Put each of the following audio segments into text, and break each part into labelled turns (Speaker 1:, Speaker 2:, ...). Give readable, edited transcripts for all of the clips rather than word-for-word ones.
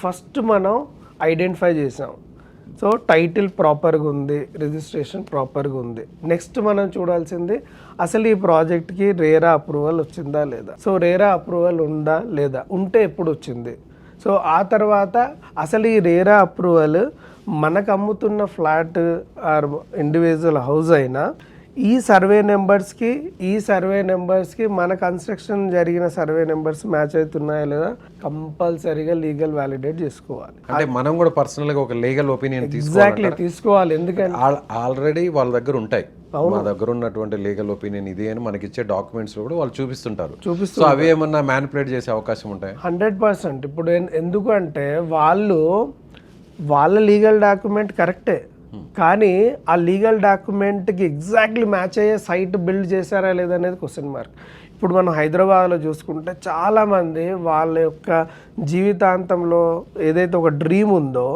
Speaker 1: First మనం identify చేసాం. So title ప్రాపర్గా ఉంది, రిజిస్ట్రేషన్ ప్రాపర్గా ఉంది. నెక్స్ట్ మనం చూడాల్సింది అసలు ఈ ప్రాజెక్ట్కి రేరా అప్రూవల్ వచ్చిందా లేదా. సో రేరా అప్రూవల్ ఉందా లేదా, ఉంటే ఎప్పుడు వచ్చింది. సో ఆ తర్వాత అసలు ఈ రేరా అప్రూవల్ మనకు అమ్ముతున్న ఫ్లాట్ ఆర్ ఇండివిజువల్ హౌస్ అయినా ఈ సర్వే నెంబర్స్కి మన కన్స్ట్రక్షన్ జరిగిన సర్వే నెంబర్స్ మ్యాచ్ అవుతున్నాయా లేదా కంపల్సరీగా లీగల్ వ్యాలిడేట్ చేసుకోవాలి.
Speaker 2: అంటే మనం కూడా పర్సనల్గా ఒక లీగల్ ఒపీనియన్
Speaker 1: ఎగ్జాక్ట్లీ తీసుకోవాలి. ఎందుకంటే
Speaker 2: ఆల్రెడీ వాళ్ళ దగ్గర ఉంటాయి, మా దగ్గర ఉన్నటువంటి లీగల్ ఒపీనియన్ ఇది అని మనకి ఇచ్చే డాక్యుమెంట్స్ కూడా వాళ్ళు చూపిస్తుంటారు. సో అవి ఏమన్నా మ్యానిపులేట్ చేసే అవకాశం ఉంటాయి
Speaker 1: 100%. ఇప్పుడు ఎందుకంటే వాళ్ళ లీగల్ డాక్యుమెంట్ కరెక్టే, కానీ ఆ లీగల్ డాక్యుమెంట్కి ఎగ్జాక్ట్లీ మ్యాచ్ అయ్యే సైట్ బిల్డ్ చేశారా లేదనేది క్వశ్చన్ మార్క్. ఇప్పుడు మనం హైదరాబాద్లో చూసుకుంటే చాలామంది వాళ్ళ యొక్క జీవితాంతంలో ఏదైతే ఒక డ్రీమ్ ఉందో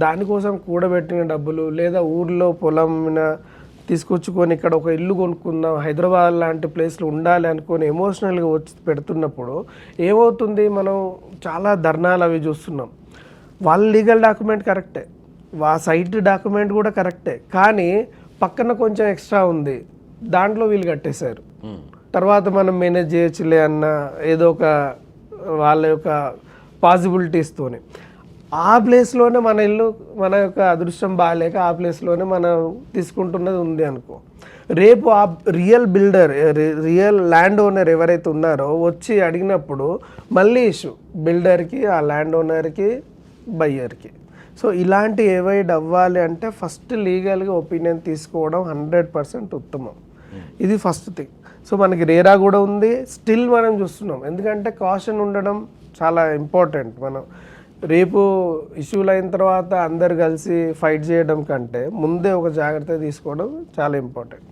Speaker 1: దానికోసం కూడబెట్టిన డబ్బులు లేదా ఊర్లో పొలం తీసుకొచ్చుకొని ఇక్కడ ఒక ఇల్లు కొనుక్కుందాం, హైదరాబాద్ లాంటి ప్లేస్లో ఉండాలి అనుకొని ఎమోషనల్గా వచ్చి పెడుతున్నప్పుడు ఏమవుతుంది, మనం చాలా ధర్నాలు అవి చూస్తున్నాం. వాళ్ళ లీగల్ డాక్యుమెంట్ కరెక్టే, ఆ సైట్ డాక్యుమెంట్ కూడా కరెక్టే, కానీ పక్కన కొంచెం ఎక్స్ట్రా ఉంది, దాంట్లో వీళ్ళు కట్టేశారు. తర్వాత మనం మేనేజ్ చేయొచ్చులే అన్న ఏదో ఒక వాళ్ళ యొక్క పాసిబిలిటీస్తోనే ఆ ప్లేస్లోనే మన ఇల్లు, మన యొక్క అదృష్టం బాగాలేక ఆ ప్లేస్లోనే మనం తీసుకుంటున్నది ఉంది అనుకో. రేపు ఆ రియల్ ల్యాండ్ ఓనర్ ఎవరైతే ఉన్నారో వచ్చి అడిగినప్పుడు మళ్ళీ ఇష్యూ బిల్డర్కి, ఆ ల్యాండ్ ఓనర్కి, బయ్యర్కి. సో ఇలాంటి అవాయిడ్ అవ్వాలి అంటే ఫస్ట్ లీగల్గా ఒపీనియన్ తీసుకోవడం 100% ఉత్తమం. ఇది ఫస్ట్ థింగ్. సో మనకి రేరా కూడా ఉంది, స్టిల్ మనం చూస్తున్నాం. ఎందుకంటే కాషన్ ఉండడం చాలా ఇంపార్టెంట్. మనం రేపు ఇష్యూలు అయిన తర్వాత అందరు కలిసి ఫైట్ చేయడం కంటే ముందే ఒక జాగ్రత్త తీసుకోవడం చాలా ఇంపార్టెంట్.